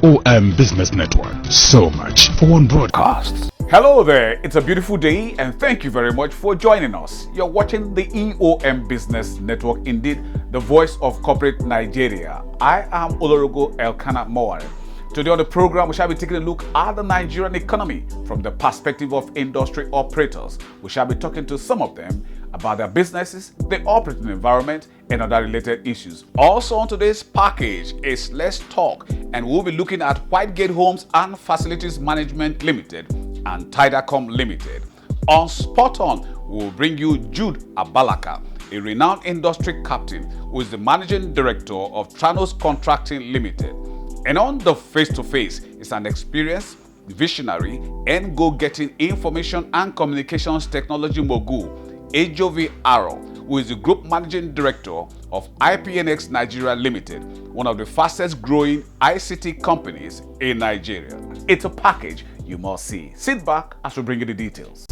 EOM Business Network. So much for one broadcast. Hello there, it's a beautiful day and thank you very much for joining us. You're watching the EOM Business Network, indeed the voice of corporate Nigeria. I am Olorogo Elkanah Moware. Today on the program, we shall be taking a look at the Nigerian economy from the perspective of industry operators. We shall be talking to some of them about their businesses, the operating environment, and other related issues. Also on today's package is Let's Talk, and we'll be looking at Whitegate Homes and Facilities Management Limited and TYDACOM Limited. On Spot On, we'll bring you Jude Abalaka, a renowned industry captain who is the managing director of Tranos Contracting Limited. And on the face-to-face is an experienced, visionary, and go-getting information and communications technology mogul, Ejovi Aro, who is the group managing director of IPNX Nigeria Limited, one of the fastest growing ICT companies in Nigeria. It's a package you must see. Sit back as we bring you the details.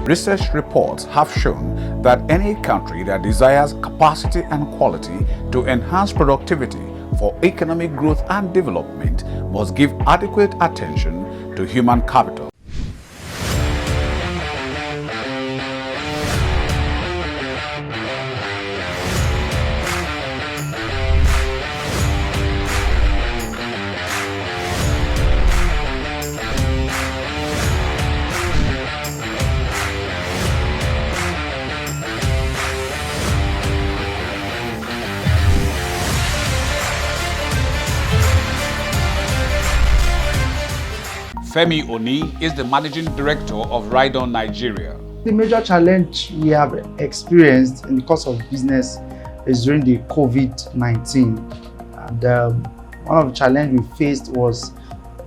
Research reports have shown that any country that desires capacity and quality to enhance productivity for economic growth and development must give adequate attention to human capital. Femi Oni is the managing director of RideonNigeria. The major challenge we have experienced in the course of business is during the COVID-19. And one of the challenges we faced was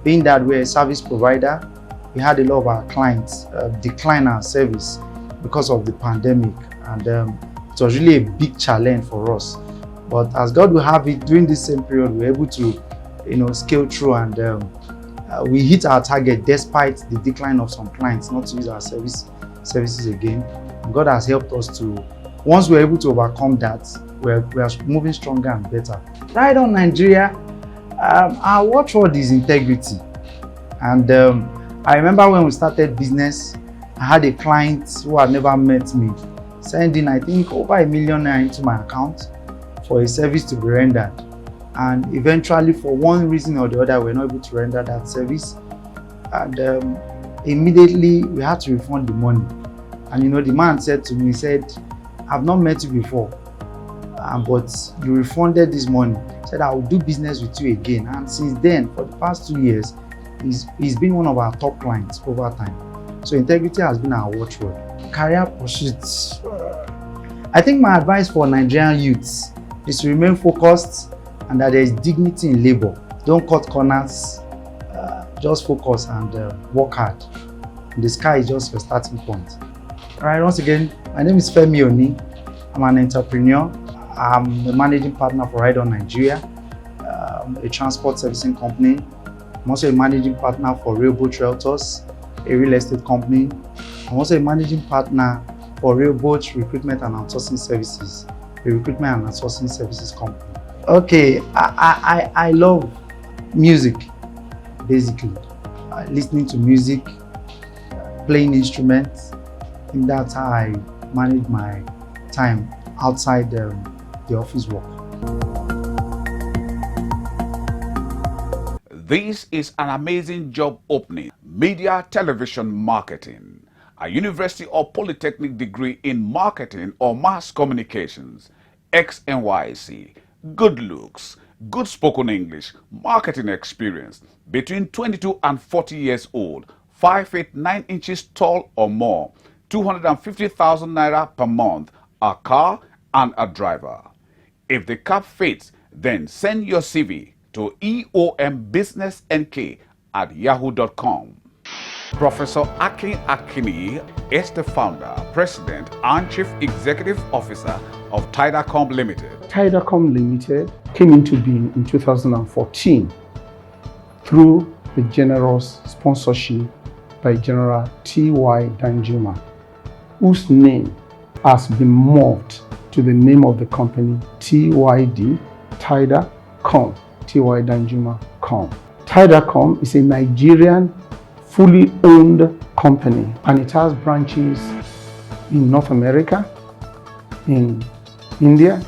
being that we're a service provider. We had a lot of our clients decline our service because of the pandemic. And it was really a big challenge for us. But as God will have it, during this same period, we were able to scale through and we hit our target despite the decline of some clients not to use our services again. And God has helped us to, once we're able to overcome that, we're moving stronger and better. RideonNigeria, our watchword is integrity. And I remember when we started business, I had a client who had never met me sending, I think, over $1 million into my account for a service to be rendered. And eventually, for one reason or the other, we're not able to render that service. And immediately, we had to refund the money. And the man said to me, he said, I've not met you before, but you refunded this money. He said, I will do business with you again. And since then, for the past 2 years, he's been one of our top clients over time. So integrity has been our watchword. Career pursuits. I think my advice for Nigerian youths is to remain focused and that there is dignity in labor. Don't cut corners, just focus and work hard. The sky is just your starting point. All right, once again, my name is Femi Oni. I'm an entrepreneur. I'm the managing partner for RideonNigeria, a transport servicing company. I'm also a managing partner for Railboat Realtors, a real estate company. I'm also a managing partner for Railboat Recruitment and Outsourcing Services, a recruitment and outsourcing services company. Okay, I love music, basically. Listening to music, playing instruments. I think that's how I manage my time outside the office work. This is an amazing job opening. Media Television Marketing. A university or polytechnic degree in marketing or mass communications. XNYC. Good looks, good spoken English, marketing experience, between 22 and 40 years old, 5 feet 9 inches tall or more, 250,000 naira per month, a car and a driver. If the cap fits, then send your CV to eombusinessnk@yahoo.com. Professor Akin Akini is the founder, president, and chief executive officer of TYDACOM Limited. TYDACOM Limited came into being in 2014 through the generous sponsorship by General TYDACOM, whose name has been morphed to the name of the company TYD, TYDACOM, TYDACOM. TYDACOM is a Nigerian fully owned company, and it has branches in North America, in India,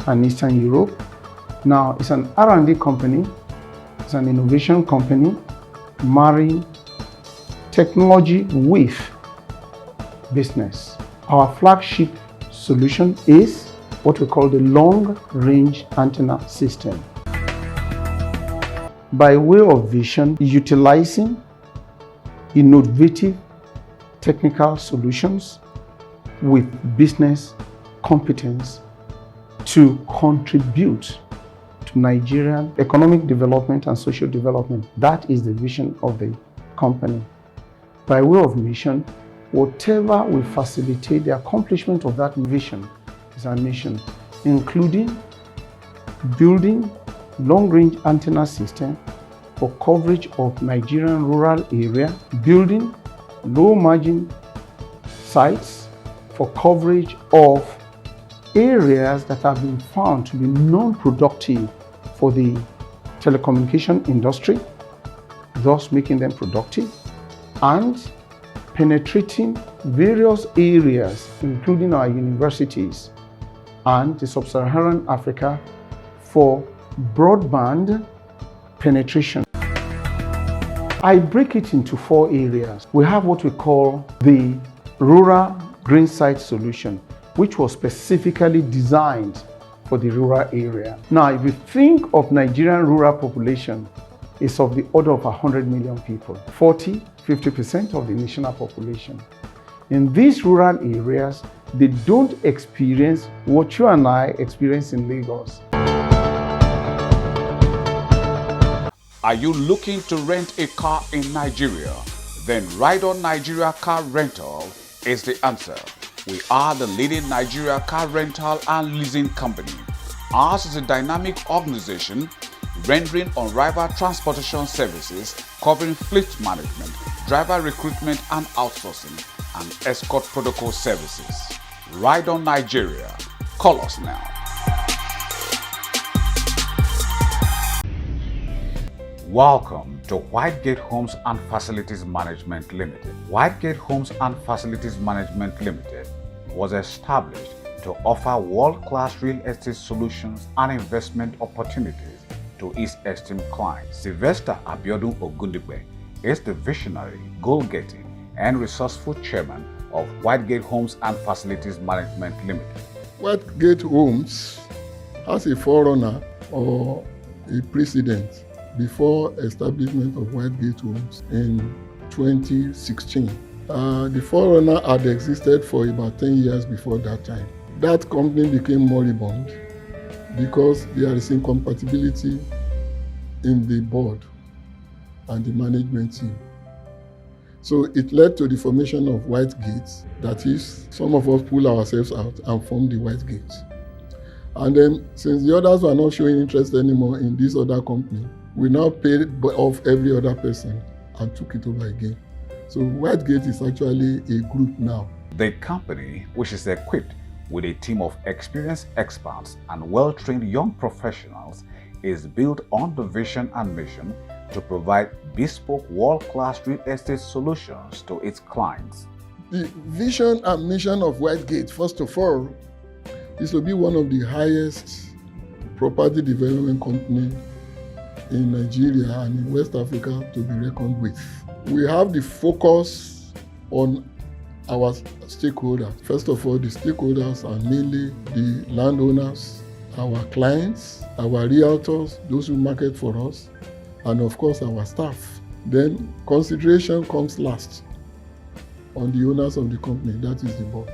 and Eastern Europe. Now, it's an R&D company, it's an innovation company, marrying technology with business. Our flagship solution is what we call the long-range antenna system. By way of vision, utilizing innovative technical solutions with business competence to contribute to Nigerian economic development and social development. That is the vision of the company. By way of mission, whatever will facilitate the accomplishment of that vision is our mission, including building long-range antenna system for coverage of Nigerian rural area, building low-margin sites for coverage of areas that have been found to be non-productive for the telecommunication industry, thus making them productive, and penetrating various areas, including our universities and the sub-Saharan Africa, for broadband penetration. I break it into 4 areas. We have what we call the Rural Green Site Solution, which was specifically designed for the rural area. Now, if you think of Nigerian rural population, it's of the order of 100 million people, 40–50% of the national population. In these rural areas, they don't experience what you and I experience in Lagos. Are you looking to rent a car in Nigeria? Then RideonNigeria Car Rental is the answer. We are the leading Nigeria car rental and leasing company. Ours is a dynamic organization rendering unrivaled transportation services covering fleet management, driver recruitment and outsourcing, and escort protocol services. RideonNigeria. Call us now. Welcome to Whitegate Homes and Facilities Management Limited. Whitegate Homes and Facilities Management Limited was established to offer world-class real estate solutions and investment opportunities to its esteemed clients. Sylvester Abiodun Ogundipe is the visionary, goal-getting, and resourceful chairman of Whitegate Homes and Facilities Management Limited. Whitegate Homes has a forerunner or a precedent before establishment of Whitegate Homes in 2016. The forerunner had existed for about 10 years before that time. That company became moribund because there is incompatibility in the board and the management team. So it led to the formation of Whitegate. That is, some of us pull ourselves out and form the Whitegate. And then, since the others were not showing interest anymore in this other company, we now paid off every other person and took it over again. So Whitegate is actually a group now. The company, which is equipped with a team of experienced experts and well-trained young professionals, is built on the vision and mission to provide bespoke world-class real estate solutions to its clients. The vision and mission of Whitegate, first of all, is to be one of the highest property development companies in Nigeria and in West Africa to be reckoned with. We have the focus on our stakeholders. First of all, the stakeholders are mainly the landowners, our clients, our realtors, those who market for us, and of course our staff. Then consideration comes last on the owners of the company, that is the board.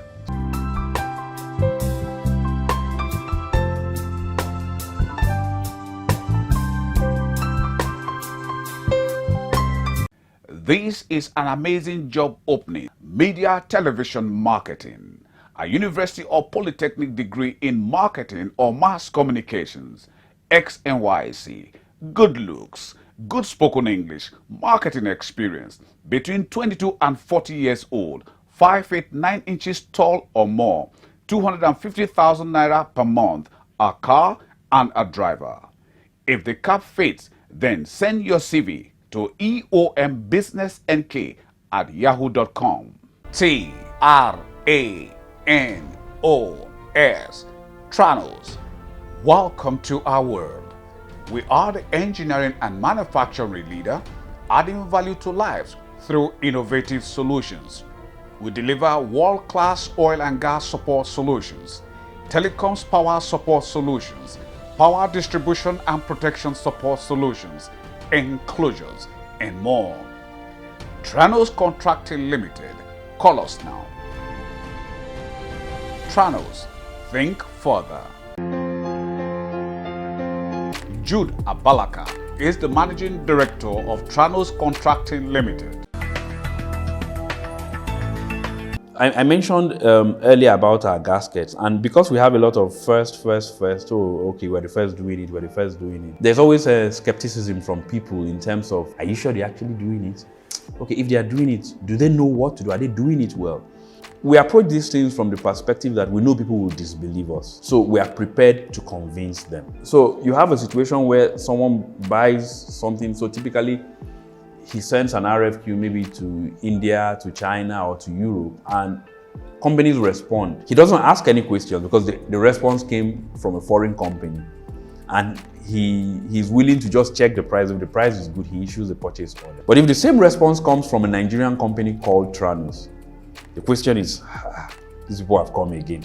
This is an amazing job opening. Media Television Marketing. A university or polytechnic degree in marketing or mass communications. XNYC. Good looks. Good spoken English. Marketing experience. Between 22 and 40 years old. 5 feet 9 inches tall or more. 250,000 naira per month. A car and a driver. If the cap fits, then send your CV to eombusinessnk@yahoo.com. Tranos. Tranos. Welcome to our world. We are the engineering and manufacturing leader, adding value to lives through innovative solutions. We deliver world-class oil and gas support solutions, telecoms power support solutions, power distribution and protection support solutions, enclosures, and more. Tranos Contracting Limited. Call us now. Tranos. Think further. Jude Abalaka is the Managing Director of Tranos Contracting Limited. I mentioned earlier about our gaskets, and because we have a lot of first, we're the first doing it. There's always a skepticism from people in terms of, are you sure they're actually doing it? Okay, if they are doing it, do they know what to do? Are they doing it well? We approach these things from the perspective that we know people will disbelieve us. So we are prepared to convince them. So you have a situation where someone buys something, so typically he sends an RFQ maybe to India, to China, or to Europe, and companies respond. He doesn't ask any questions because the response came from a foreign company. And he's willing to just check the price. If the price is good, he issues a purchase order. But if the same response comes from a Nigerian company called Tranos, the question is, these people have come again.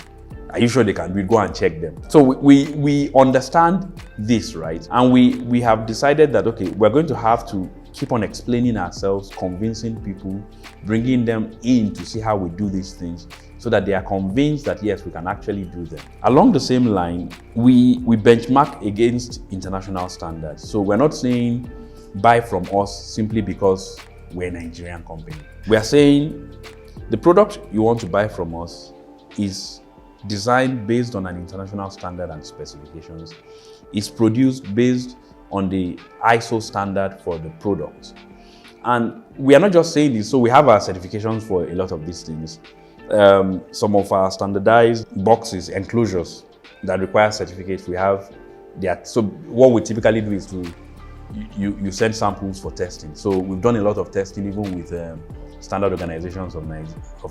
Are you sure they can do it? Go and check them. So we understand this, right? And we have decided that, okay, we're going to have to keep on explaining ourselves, convincing people, bringing them in to see how we do these things so that they are convinced that, yes, we can actually do them. Along the same line, we benchmark against international standards. So we're not saying buy from us simply because we're a Nigerian company. We are saying the product you want to buy from us is designed based on an international standard and specifications. It's produced based on the ISO standard for the product. And we are not just saying this, so we have our certifications for a lot of these things. Some of our standardized boxes, enclosures that require certificates, we have that. So what we typically do is you send samples for testing. So we've done a lot of testing even with standard organizations of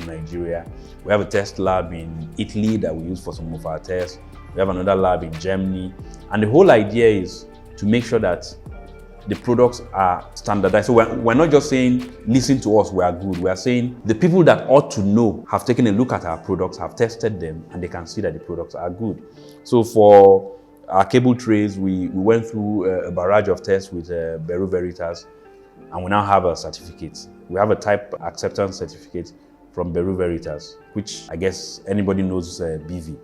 Nigeria. We have a test lab in Italy that we use for some of our tests. We have another lab in Germany. And the whole idea is to make sure that the products are standardized. So we're not just saying, listen to us, we are good. We are saying the people that ought to know have taken a look at our products, have tested them, and they can see that the products are good. So for our cable trays, we went through a barrage of tests with Bureau Veritas, and we now have a certificate. We have a type acceptance certificate from Bureau Veritas, which I guess anybody knows BV.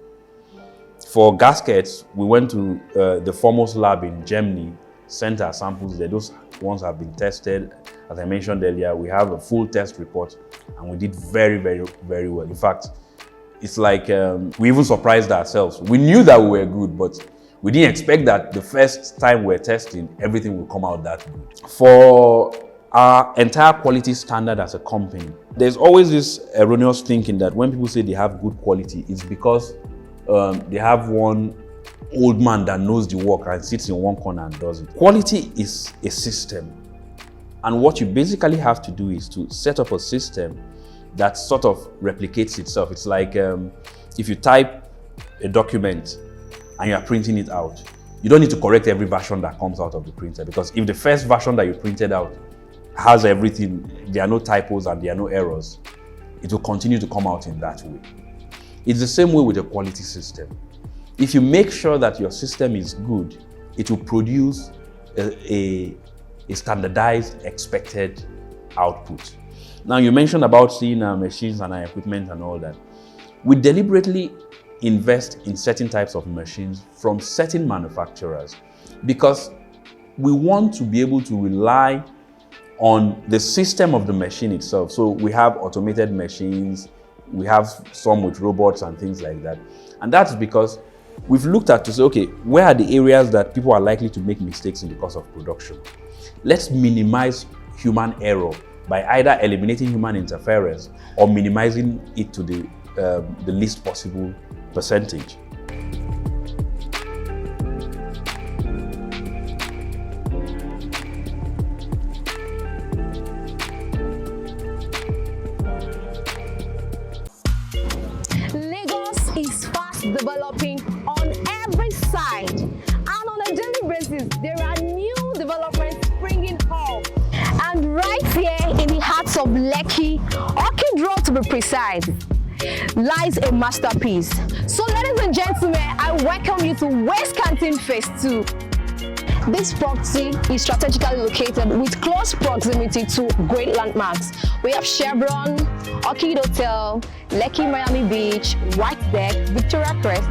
For gaskets, we went to the foremost lab in Germany, sent our samples there. Those ones have been tested. As I mentioned earlier, we have a full test report, and we did very, very, very well. In fact, it's like we even surprised ourselves. We knew that we were good, but we didn't expect that the first time we're testing, everything will come out that good. For our entire quality standard as a company, there's always this erroneous thinking that when people say they have good quality, it's because they have one old man that knows the work and sits in one corner and does it. Quality is a system. And what you basically have to do is to set up a system that sort of replicates itself. It's like if you type a document and you're printing it out, you don't need to correct every version that comes out of the printer, because if the first version that you printed out has everything, there are no typos and there are no errors, it will continue to come out in that way. It's the same way with a quality system. If you make sure that your system is good, it will produce a standardized, expected output. Now, you mentioned about seeing our machines and our equipment and all that. We deliberately invest in certain types of machines from certain manufacturers because we want to be able to rely on the system of the machine itself. So we have automated machines, we have some with robots and things like that. And that's because we've looked at to say, okay, where are the areas that people are likely to make mistakes in the course of production? Let's minimize human error by either eliminating human interference or minimizing it to the least possible percentage. Lekki, Orchid Road to be precise, lies a masterpiece. So ladies and gentlemen, I welcome you to West Canton Phase 2. This property is strategically located with close proximity to great landmarks. We have Chevron, Orchid Hotel, Lekki Miami Beach, Whitegate, Victoria Crest.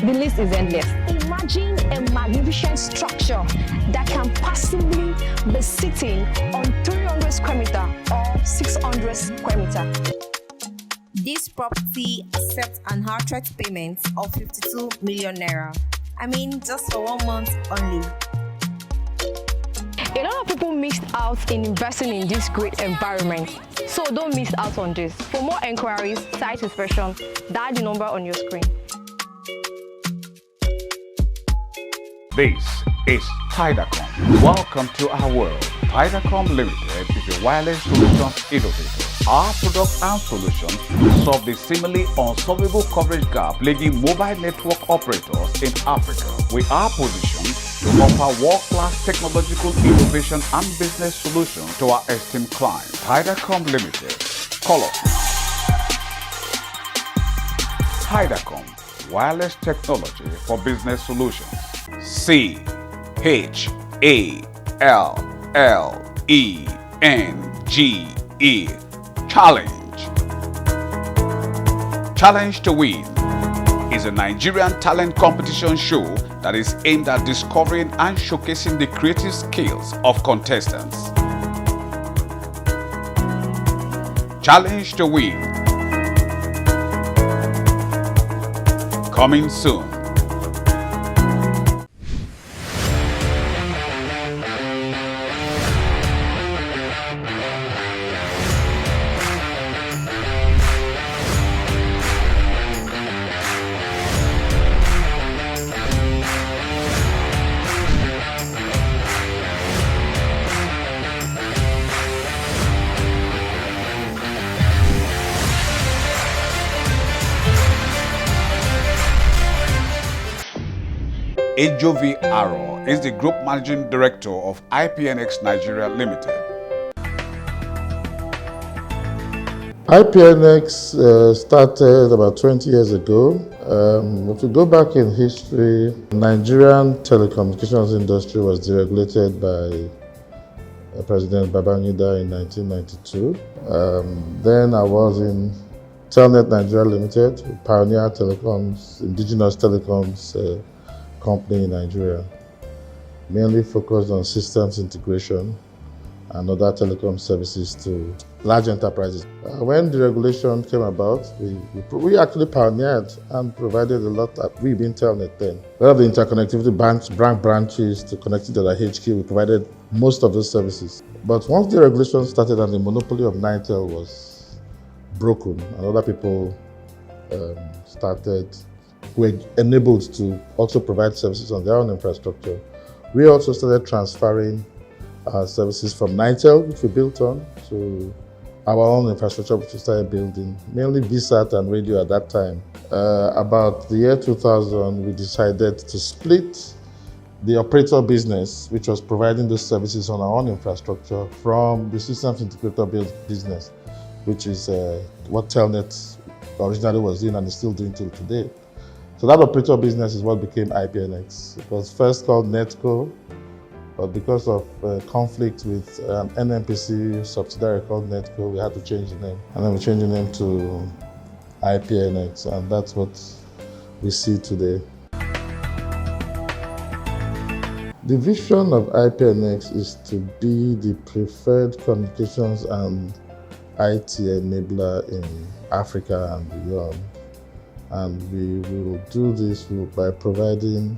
The list is endless. Imagine a magnificent structure that can passively be sitting on 300 square meter or 600 square meter. This property accepts an outright payment of 52 million naira. I mean, just for 1 month only. A lot of people missed out in investing in this great environment, so don't miss out on this. For more enquiries, site inspection, dial the number on your screen. This is TYDACOM. Welcome to our world. TYDACOM Limited is a wireless solutions innovator. Our products and solutions solve the seemingly unsolvable coverage gap plaguing mobile network operators in Africa. We are positioned to offer world-class technological innovation and business solutions to our esteemed clients. TYDACOM Limited. Call us. TYDACOM, wireless technology for business solutions. ChallengeToWin. ChallengeToWin is a Nigerian talent competition show that is aimed at discovering and showcasing the creative skills of contestants. ChallengeToWin. Coming soon. Ejovi Aro is the Group Managing Director of IPNX Nigeria Limited. IPNX started about 20 years ago. If we go back in history, Nigerian telecommunications industry was deregulated by President Babangida in 1992. Then I was in Telnet Nigeria Limited, Pioneer Telecoms, indigenous telecoms company in Nigeria, mainly focused on systems integration and other telecom services to large enterprises. When the regulation came about, we actually pioneered and provided a lot that we being Telnet then. A lot of the interconnectivity branches to connect to the HQ, we provided most of those services. But once the regulation started and the monopoly of Nitel was broken, and other people were enabled to also provide services on their own infrastructure, we also started transferring our services from Nitel, which we built on, to our own infrastructure, which we started building, mainly VSAT and radio at that time. About the year 2000, we decided to split the operator business, which was providing those services on our own infrastructure, from the systems integrator business, which is what Telnet originally was doing and is still doing till today. So that operator business is what became IPNX. It was first called Netco, but because of conflict with an NNPC subsidiary called Netco, we had to change the name. And then we changed the name to IPNX, and that's what we see today. The vision of IPNX is to be the preferred communications and IT enabler in Africa and beyond. And we will do this by providing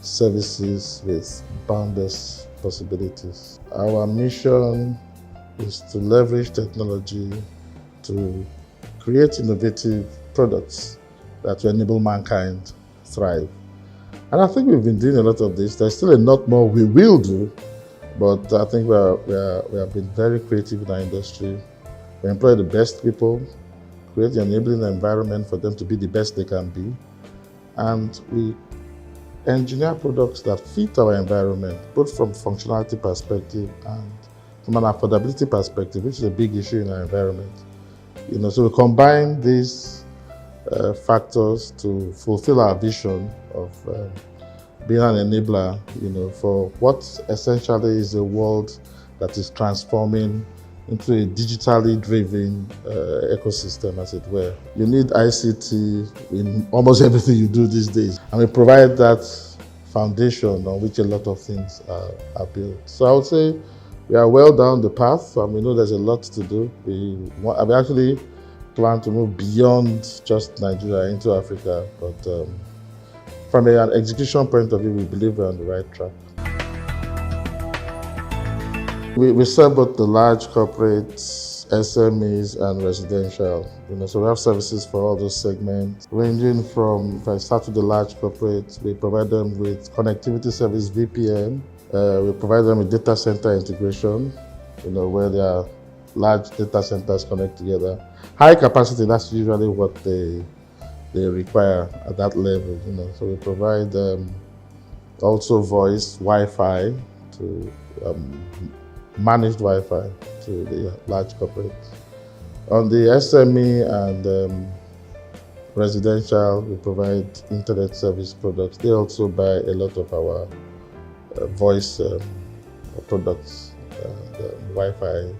services with boundless possibilities. Our mission is to leverage technology to create innovative products that will enable mankind thrive. And I think we've been doing a lot of this. There's still a lot more we will do, but I think we have been very creative in our industry. We employ the best people, create the enabling environment for them to be the best they can be, and we engineer products that fit our environment, both from functionality perspective and from an affordability perspective, which is a big issue in our environment. So we combine these factors to fulfill our vision of being an enabler, for what essentially is a world that is transforming into a digitally driven ecosystem, as it were. You need ICT in almost everything you do these days, and we provide that foundation on which a lot of things are built. So I would say we are well down the path, and we know there's a lot to do. We actually plan to move beyond just Nigeria into Africa, but from an execution point of view, we believe we're on the right track. We serve both the large corporates, SMEs, and residential. So we have services for all those segments, ranging from, if I start with the large corporates, we provide them with connectivity service, VPN. We provide them with data center integration, where their large data centers connect together. High capacity, that's usually what they require at that level. So we provide also voice, Wi-Fi to managed Wi-Fi to the large corporates. On the SME and residential, we provide internet service products. They also buy a lot of our voice products, Wi-Fi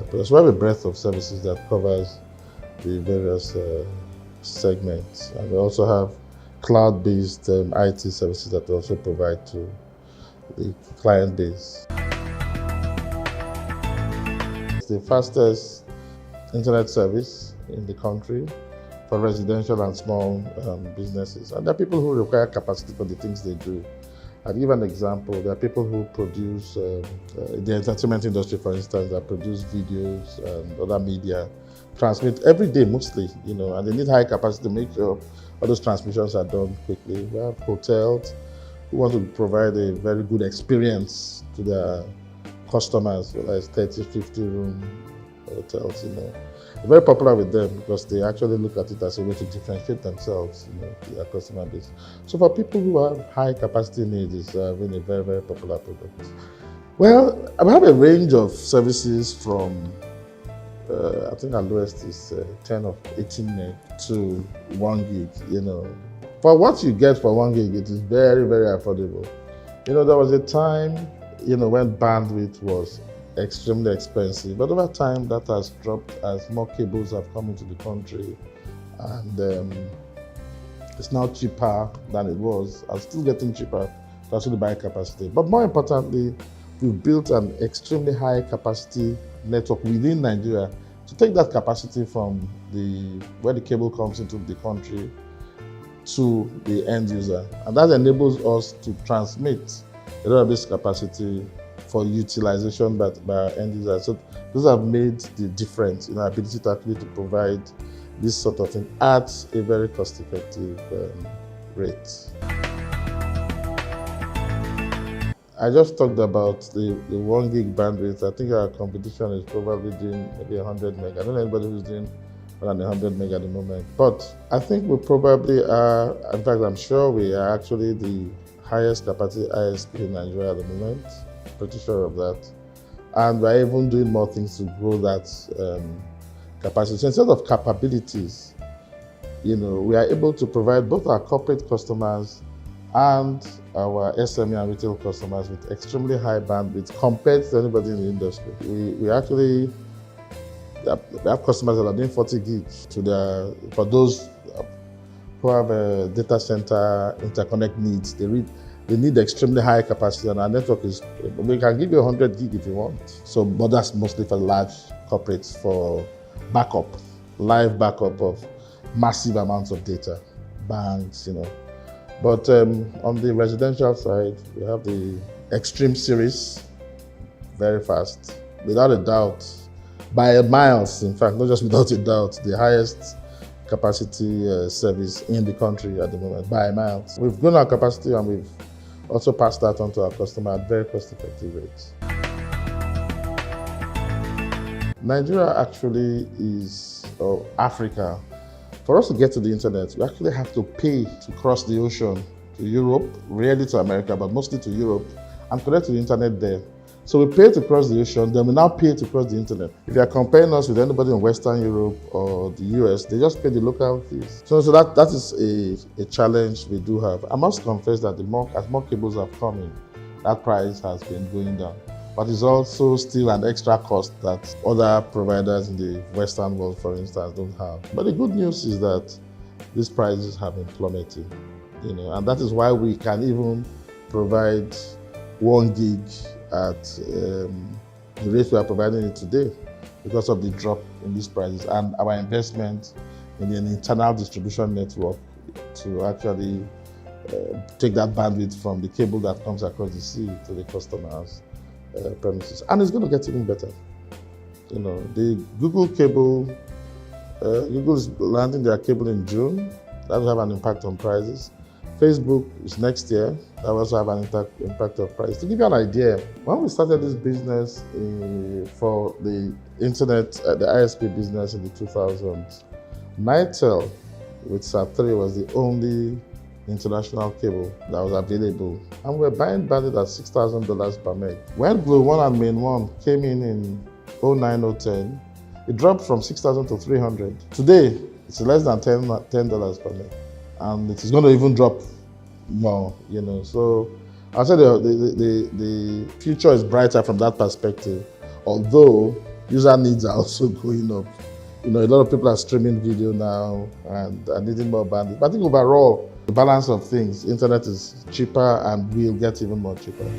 products. We have a breadth of services that covers the various segments. And we also have cloud-based IT services that we also provide to the client base. The fastest internet service in the country for residential and small businesses. And there are people who require capacity for the things they do. I'll give an example. There are people who produce, the entertainment industry, for instance, that produce videos and other media, transmit every day mostly, and they need high capacity to make sure all those transmissions are done quickly. We have hotels who want to provide a very good experience to their customers, whether it's 30, 50 room hotels, They're very popular with them because they actually look at it as a way to differentiate themselves, to their customer base. So for people who have high capacity needs, it's been a very, very popular product. Well, I have a range of services from, I think our lowest is 10 or 18 meg to 1 gig, For what you get for 1 gig, it is very, very affordable. There was a time when bandwidth was extremely expensive, but over time that has dropped as more cables have come into the country, and it's now cheaper than it was, and still getting cheaper to actually buy capacity. But more importantly, we've built an extremely high capacity network within Nigeria to take that capacity from where the cable comes into the country to the end user, and that enables us to transmit a lot of this capacity for utilization by our end users. So those have made the difference in our ability to actually to provide this sort of thing at a very cost-effective rate. I just talked about the 1 gig bandwidth. I think our competition is probably doing maybe 100 meg. I don't know anybody who's doing more than 100 meg at the moment. But I think we probably are, in fact, I'm sure we are actually the highest capacity ISP in Nigeria at the moment. Pretty sure of that. And we're even doing more things to grow that capacity. So instead of capabilities, we are able to provide both our corporate customers and our SME and retail customers with extremely high bandwidth compared to anybody in the industry. We actually have customers that are doing 40 gigs for those who have a data center interconnect needs. They need extremely high capacity, and our network we can give you 100 gig if you want. So, but that's mostly for large corporates for backup, live backup of massive amounts of data, banks, But on the residential side, we have the Extreme series, very fast, without a doubt, by miles, in fact, not just without a doubt, the highest capacity service in the country at the moment, by miles. We've grown our capacity and we've also pass that on to our customer at very cost-effective rates. Nigeria actually is, Africa. For us to get to the internet, we actually have to pay to cross the ocean to Europe, rarely to America, but mostly to Europe, and connect to the internet there. So we pay to cross the ocean, then we now pay to cross the internet. If you are comparing us with anybody in Western Europe or the US, they just pay the local fees. So that is a challenge we do have. I must confess that as more cables have come in, that price has been going down. But it's also still an extra cost that other providers in the Western world, for instance, don't have. But the good news is that these prices have been plummeting, and that is why we can even provide 1 gig at the rate we are providing it today because of the drop in these prices and our investment in an internal distribution network to actually take that bandwidth from the cable that comes across the sea to the customer's premises. And it's going to get even better. The Google cable, Google is landing their cable in June. That will have an impact on prices. Facebook is next year. That will also have an impact on price. To give you an idea, when we started this business for the internet, the ISP business in the 2000s, Nitel with SAT3 was the only international cable that was available. And we're buying bandwidth at $6,000 per meg. When Glo 1 and Main 1 came in 09-010, it dropped from $6,000 to $300. Today, it's less than $10 per meg. And it is going to even drop more, So I'll say the future is brighter from that perspective, although user needs are also going up. A lot of people are streaming video now and are needing more bandwidth. But I think overall, the balance of things, internet is cheaper and will get even more cheaper.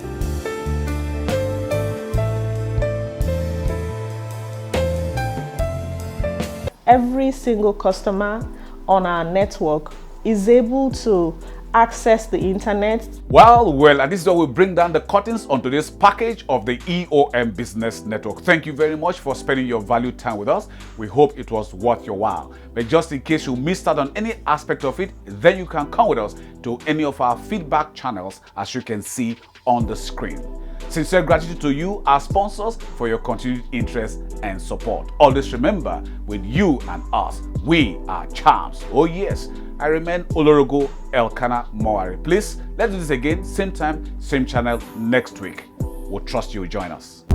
Every single customer on our network is able to access the internet. Well, and this is where we bring down the curtains on today's package of the EOM Business Network. Thank you very much for spending your valued time with us. We hope it was worth your while. But just in case you missed out on any aspect of it, then you can come with us to any of our feedback channels, as you can see on the screen. Sincere gratitude to you, our sponsors, for your continued interest and support. Always remember, with you and us, we are champs. Oh yes, I remain Olorogo Elkanah Mowari. Please, let's do this again, same time, same channel next week. We'll trust you will join us.